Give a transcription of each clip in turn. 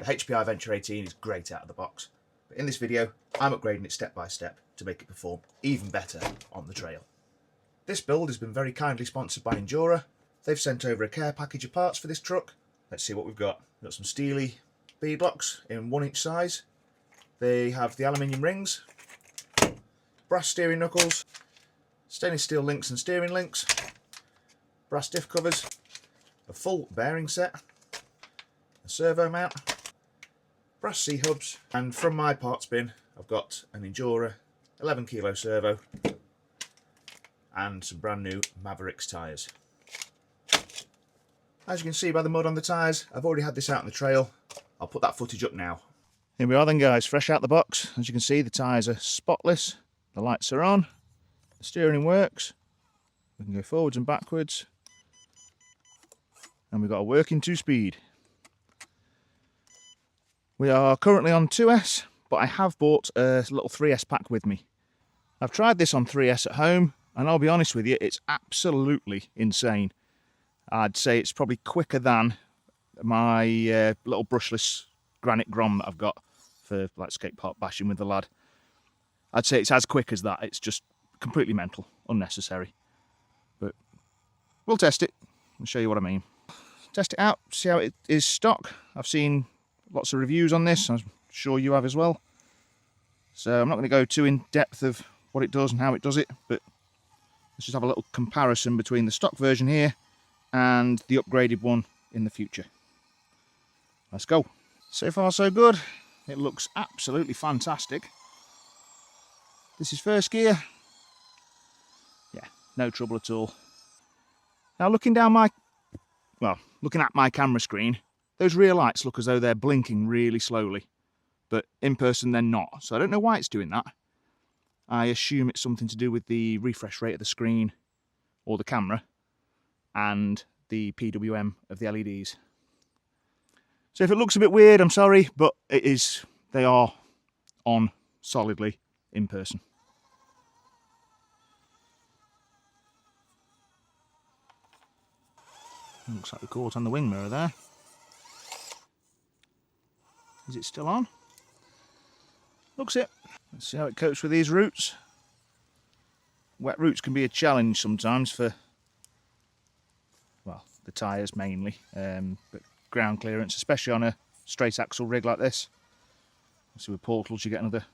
The HPI Venture 18 is great out of the box, but in this video I'm upgrading it step by step to make it perform even better on the trail. This build has been very kindly sponsored by Injora. They've sent over a care package of parts for this truck. Let's see what we've got. We've got some steely bead blocks in 1-inch size. They have the aluminium rings, brass steering knuckles, stainless steel links and steering links, brass diff covers, a full bearing set, a servo mount, brass C-hubs, and from my parts bin I've got an Injora 11 kilo servo and some brand new Mavericks tyres. As you can see by the mud on the tyres, I've already had this out on the trail. I'll put that footage up now. Here we are then guys, fresh out the box. As you can see, the tyres are spotless, the lights are on, the steering works, we can go forwards and backwards, and we've got a working 2-speed. We are currently on 2S, but I have bought a little 3S pack with me. I've tried this on 3S at home, and I'll be honest with you, it's absolutely insane. I'd say it's probably quicker than my little brushless granite grom that I've got for like skate park bashing with the lad. I'd say it's as quick as that. It's just completely mental, unnecessary. But we'll test it and show you what I mean. Test it out, see how it is stock. I've seen lots of reviews on this, I'm sure you have as well. So I'm not going to go too in depth of what it does and how it does it, but let's just have a little comparison between the stock version here and the upgraded one in the future. Let's go. So far so good. It looks absolutely fantastic. This is first gear. Yeah, no trouble at all. Now looking at my camera screen, those rear lights look as though they're blinking really slowly, but in person they're not. So I don't know why it's doing that. I assume it's something to do with the refresh rate of the screen or the camera and the PWM of the LEDs. So if it looks a bit weird, I'm sorry, but it is. They are on solidly in person. Looks like we caught on the wing mirror there. Is it still on? Looks it. Let's see how it copes with these roots. Wet roots can be a challenge sometimes for, well, the tyres mainly, but ground clearance, especially on a straight axle rig like this. Obviously with portals you get another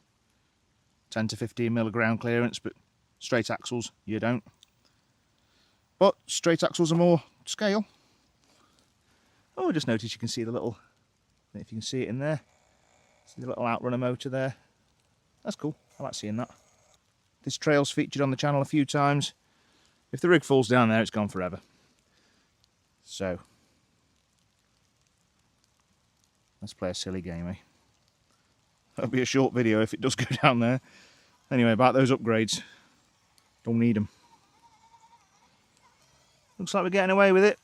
10 to 15 mil of ground clearance, but straight axles you don't. But straight axles are more scale. Oh, just notice you can see the little, if you can see it in there, see the little outrunner motor there. That's cool, I like seeing that. This trail's featured on the channel a few times. If the rig falls down there, it's gone forever. So, let's play a silly game, eh? That'll be a short video if it does go down there. Anyway, about those upgrades. Don't need them. Looks like we're getting away with it.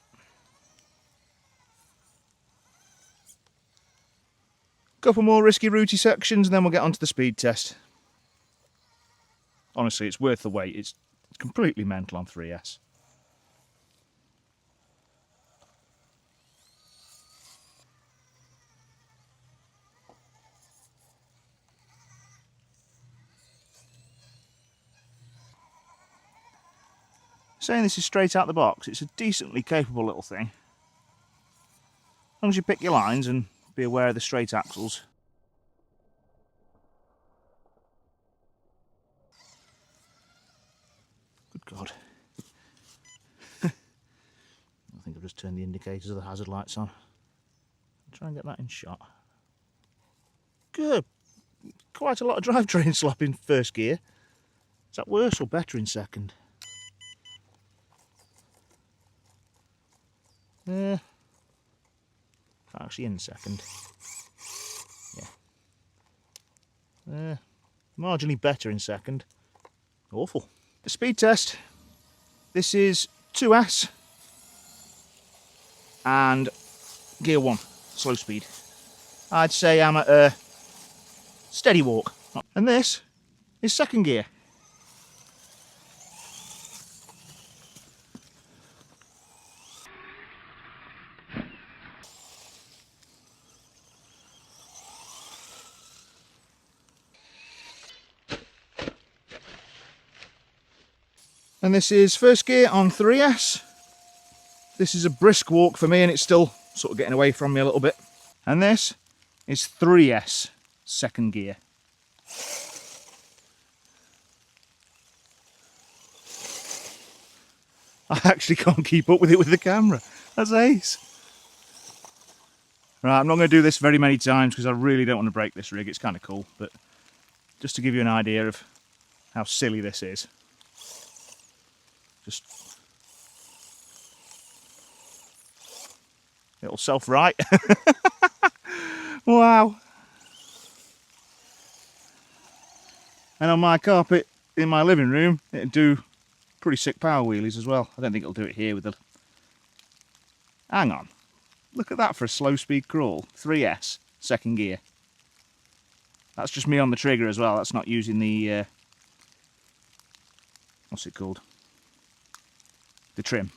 Couple more risky rooty sections and then we'll get onto the speed test. Honestly, it's worth the wait. It's completely mental on 3S. Saying this is straight out the box, it's a decently capable little thing. As long as you pick your lines and be aware of the straight axles. Good God. I think I've just turned the indicators of the hazard lights on. Try and get that in shot. Good. Quite a lot of drivetrain slop in first gear. Is that worse or better in second? Actually in second. Yeah. Marginally better in second. Awful. The speed test. This is 2S and gear 1, slow speed. I'd say I'm at a steady walk. And this is second gear. And this is first gear on 3S. This is a brisk walk for me and it's still sort of getting away from me a little bit. And this is 3S, second gear. I actually can't keep up with it with the camera. That's ace. Right, I'm not going to do this very many times because I really don't want to break this rig. It's kind of cool, but just to give you an idea of how silly this is. Just it'll self-right. Wow. And on my carpet in my living room, it'd do pretty sick power wheelies as well. I don't think it'll do it here with the... Hang on. Look at that for a slow speed crawl. 3S, second gear. That's just me on the trigger as well. That's not using the... what's it called? The trim.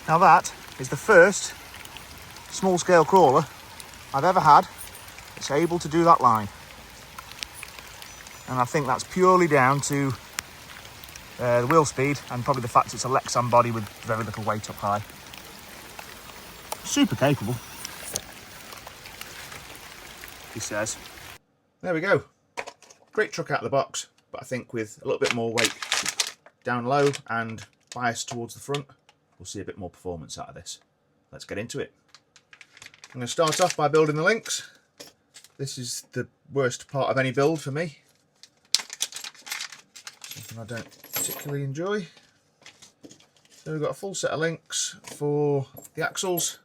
Now that is the first small-scale crawler I've ever had that's able to do that line. And I think that's purely down to the wheel speed and probably the fact it's a Lexan body with very little weight up high. Super capable, he says. There we go. Great truck out of the box, but I think with a little bit more weight down low and bias towards the front, we'll see a bit more performance out of this. Let's get into it. I'm going to start off by building the links. This is the worst part of any build for me. Something I don't particularly enjoy. So we've got a full set of links for the axles,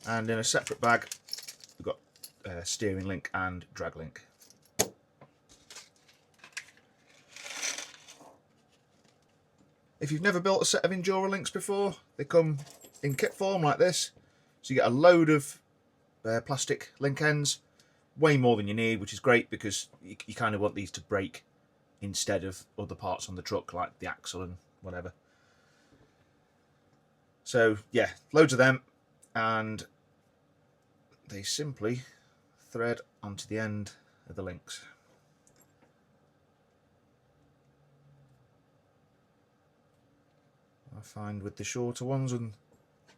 and in a separate bag we've got steering link and drag link. If you've never built a set of Injora links before, they come in kit form like this. So you get a load of plastic link ends, way more than you need, which is great because you kind of want these to break instead of other parts on the truck like the axle and whatever. So yeah, loads of them, and they simply thread onto the end of the links. I find with the shorter ones, and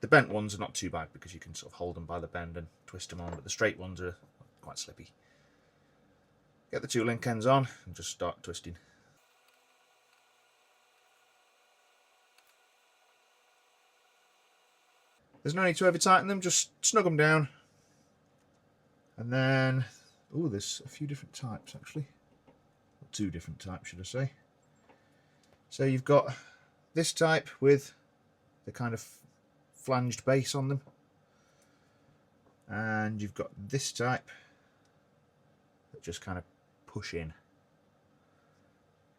the bent ones are not too bad because you can sort of hold them by the bend and twist them on, but the straight ones are quite slippy. Get the two link ends on and just start twisting. There's no need to over tighten them, just snug them down. And then, oh, there's a few different types actually. Or two different types, should I say. So you've got this type with the kind of flanged base on them, and you've got this type that just kind of push in.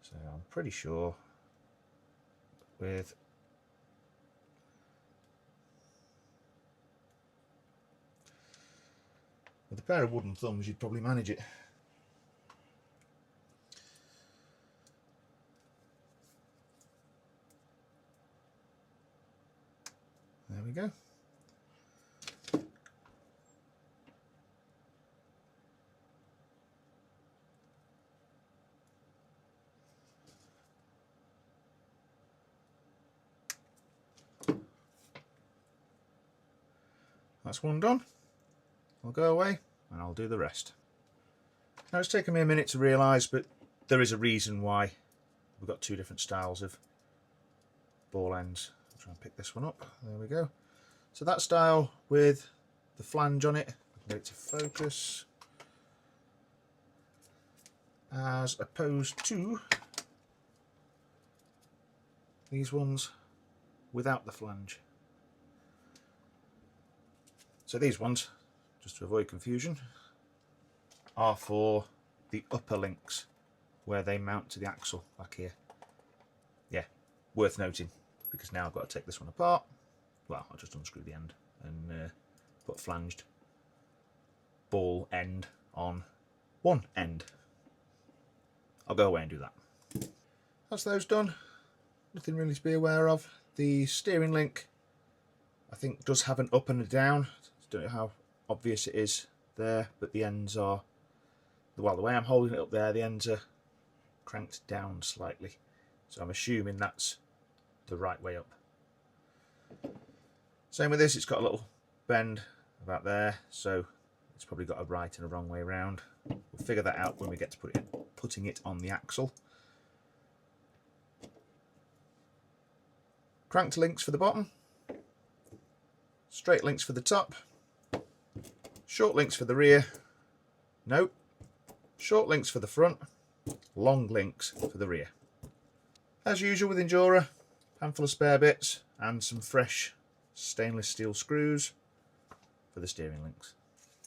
So I'm pretty sure with a pair of wooden thumbs you'd probably manage it. There we go. That's one done. I'll go away and I'll do the rest. Now it's taken me a minute to realise, but there is a reason why we've got two different styles of ball ends. I'll try and pick this one up. There we go. So that style with the flange on it, get it to focus, as opposed to these ones without the flange. So these ones, just to avoid confusion, are for the upper links where they mount to the axle back here. Yeah, worth noting, because now I've got to take this one apart. Well, I'll just unscrew the end and put a flanged ball end on one end. I'll go away and do that. That's those done. Nothing really to be aware of. The steering link, I think, does have an up and a down. Don't know how obvious it is there, but the ends are, well, the way I'm holding it up there, the ends are cranked down slightly. So I'm assuming that's the right way up. Same with this, it's got a little bend about there, so it's probably got a right and a wrong way around. We'll figure that out when we get to putting it on the axle. Cranked links for the bottom, straight links for the top, short links for the rear, no, short links for the front, long links for the rear. As usual with Injora, handful of spare bits and some fresh stainless steel screws for the steering links.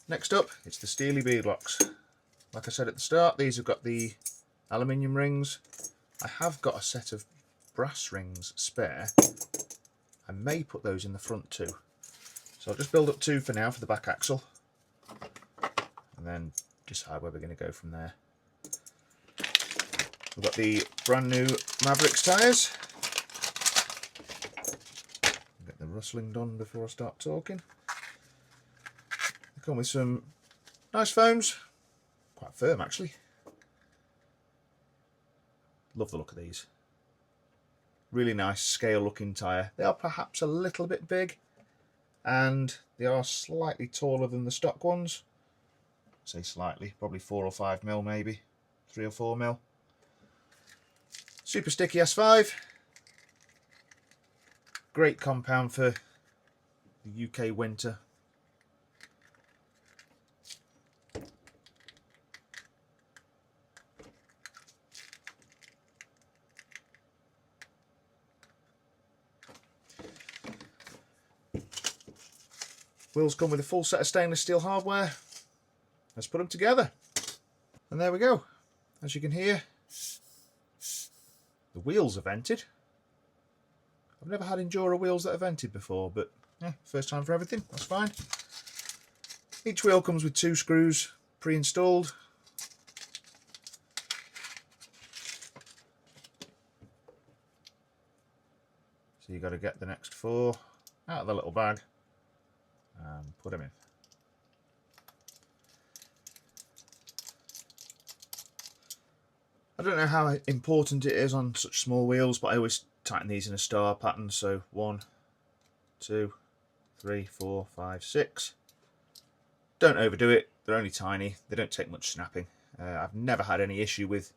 Next up, it's the steely bead locks. Like I said at the start, these have got the aluminium rings. I have got a set of brass rings spare. I may put those in the front too. So I'll just build up two for now for the back axle and then decide where we're going to go from there. We've got the brand new Mavericks tyres. Get the rustling done before I start talking. They come with some nice foams, quite firm actually. Love the look of these. Really nice scale looking tyre. They are perhaps a little bit big and they are slightly taller than the stock ones. Say slightly, probably 4 or 5 mil maybe, 3 or 4 mil. Super sticky S5. Great compound for the UK winter. Wheels come with a full set of stainless steel hardware. Let's put them together. And there we go. As you can hear, the wheels are vented. I've never had Injora wheels that are vented before, but yeah, first time for everything, that's fine. Each wheel comes with 2 screws pre-installed. So you've got to get the next 4 out of the little bag and put them in. I don't know how important it is on such small wheels, but I always tighten these in a star pattern. So 1, 2, 3, 4, 5, 6. Don't overdo it. They're only tiny. They don't take much snapping. I've never had any issue with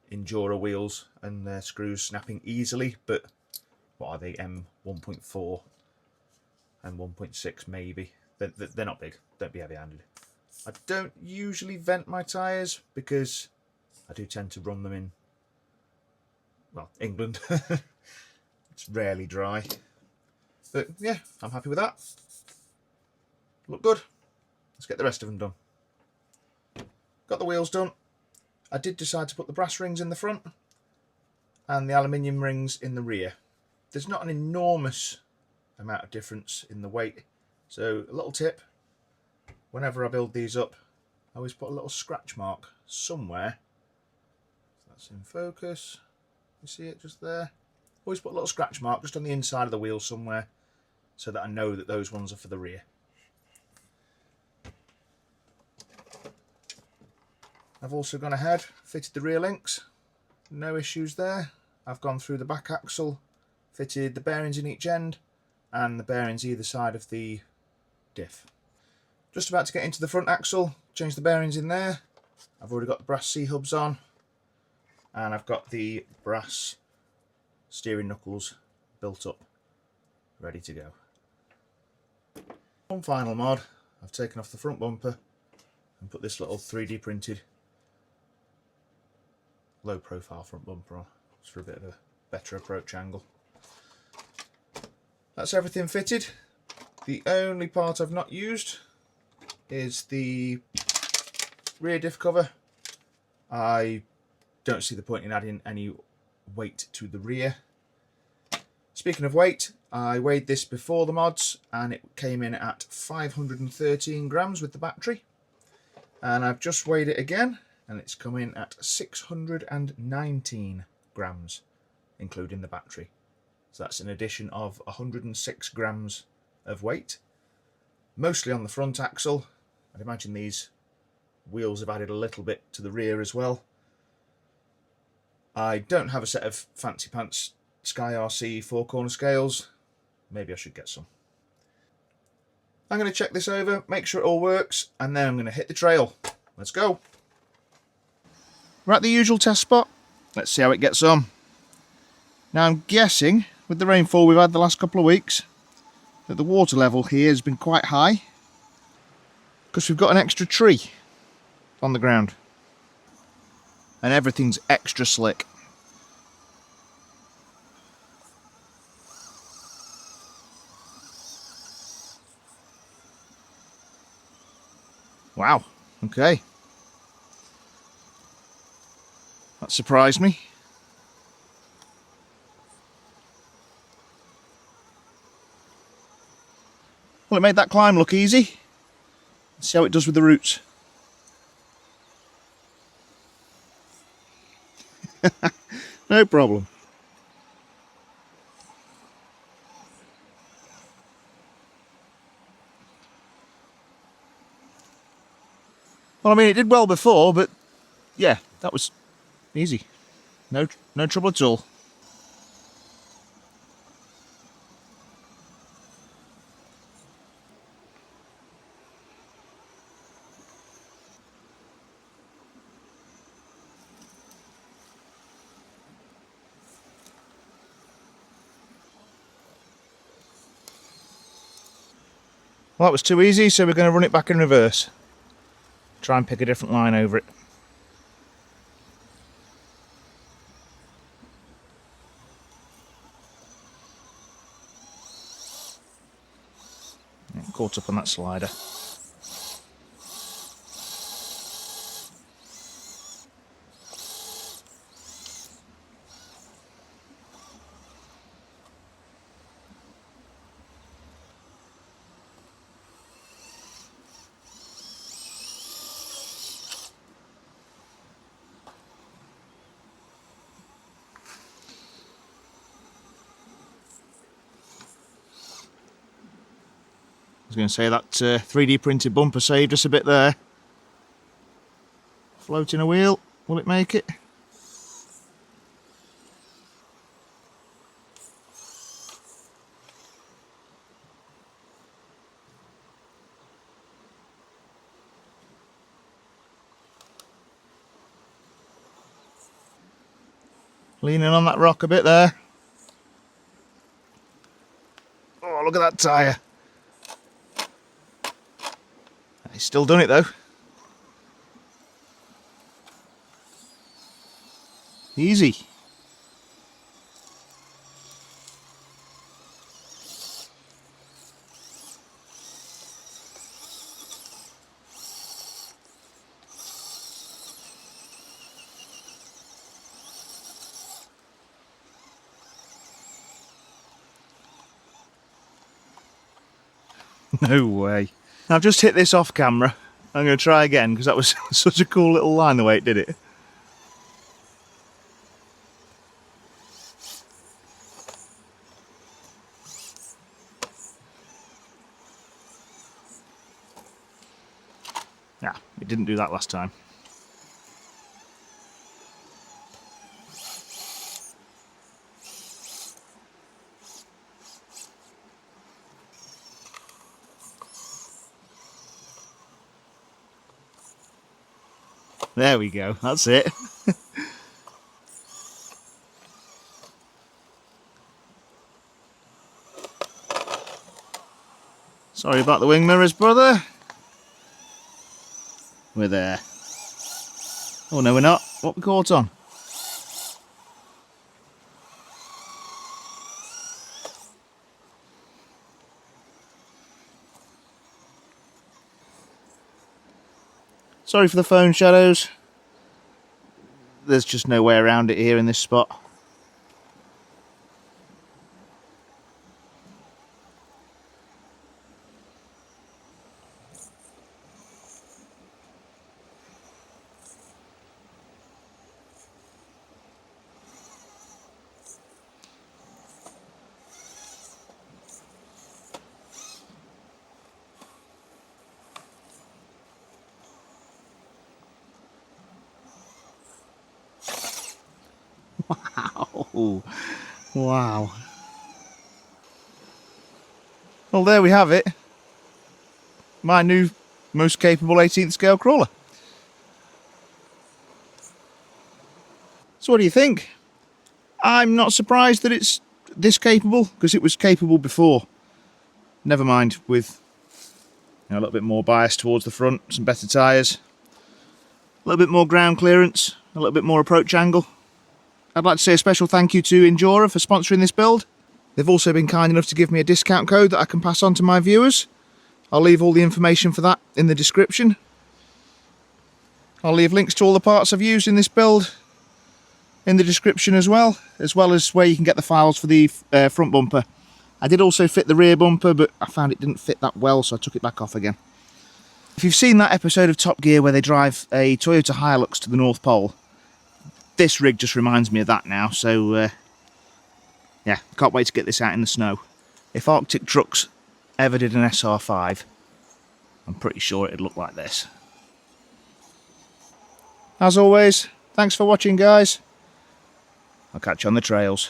Injora wheels and their screws snapping easily, but what are they, M1.4 and 1.6 maybe? They're not big. Don't be heavy-handed. I don't usually vent my tyres because I do tend to run them in, well, England. It's rarely dry. But yeah, I'm happy with that. Look good. Let's get the rest of them done. Got the wheels done. I did decide to put the brass rings in the front and the aluminium rings in the rear. There's not an enormous amount of difference in the weight. So a little tip, whenever I build these up, I always put a little scratch mark somewhere. That's in focus. You see it just there? Always put a little scratch mark just on the inside of the wheel somewhere so that I know that those ones are for the rear. I've also gone ahead, fitted the rear links. No issues there. I've gone through the back axle, fitted the bearings in each end and the bearings either side of the diff. Just about to get into the front axle, change the bearings in there. I've already got the brass C-hubs on, and I've got the brass steering knuckles built up, ready to go. One final mod, I've taken off the front bumper and put this little 3D printed low profile front bumper on, just for a bit of a better approach angle. That's everything fitted. The only part I've not used is the rear diff cover. I don't see the point in adding any weight to the rear. Speaking of weight, I weighed this before the mods and it came in at 513 grams with the battery. And I've just weighed it again and it's come in at 619 grams, including the battery. So that's an addition of 106 grams of weight, mostly on the front axle. I'd imagine these wheels have added a little bit to the rear as well. I don't have a set of fancy pants Sky RC 4-corner scales. Maybe I should get some. I'm going to check this over, make sure it all works, and then I'm going to hit the trail. Let's go. We're at the usual test spot. Let's see how it gets on. Now I'm guessing, with the rainfall we've had the last couple of weeks, that the water level here has been quite high, because we've got an extra tree on the ground. And everything's extra slick. Wow, okay. That surprised me. Well, it made that climb look easy. Let's see how it does with the roots. No problem. Well, I mean, it did well before, but yeah, that was easy. No trouble at all. Well, that was too easy, so we're going to run it back in reverse. Try and pick a different line over it. Caught up on that slider. I was going to say that 3D printed bumper saved us a bit there. Floating a wheel, will it make it? Leaning on that rock a bit there. Oh, look at that tyre. He's still done it though. Easy. No way. I've just hit this off camera. I'm going to try again because that was such a cool little line the way it did it. Yeah, it didn't do that last time. There we go, that's it. Sorry about the wing mirrors, brother. We're there. Oh no, we're not. What we caught on? Sorry for the phone shadows. There's just no way around it here in this spot. Wow. Wow. Well, there we have it. My new most capable 18th scale crawler. So what do you think? I'm not surprised that it's this capable, because it was capable before. Never mind with a little bit more bias towards the front, some better tyres, a little bit more ground clearance, a little bit more approach angle. I'd like to say a special thank you to Injora for sponsoring this build. They've also been kind enough to give me a discount code that I can pass on to my viewers. I'll leave all the information for that in the description. I'll leave links to all the parts I've used in this build in the description as well as where you can get the files for the front bumper. I did also fit the rear bumper, but I found it didn't fit that well, so I took it back off again. If you've seen that episode of Top Gear where they drive a Toyota Hilux to the North Pole, this rig just reminds me of that now, so yeah, can't wait to get this out in the snow. If Arctic Trucks ever did an SR5, I'm pretty sure it'd look like this. As always, thanks for watching, guys. I'll catch you on the trails.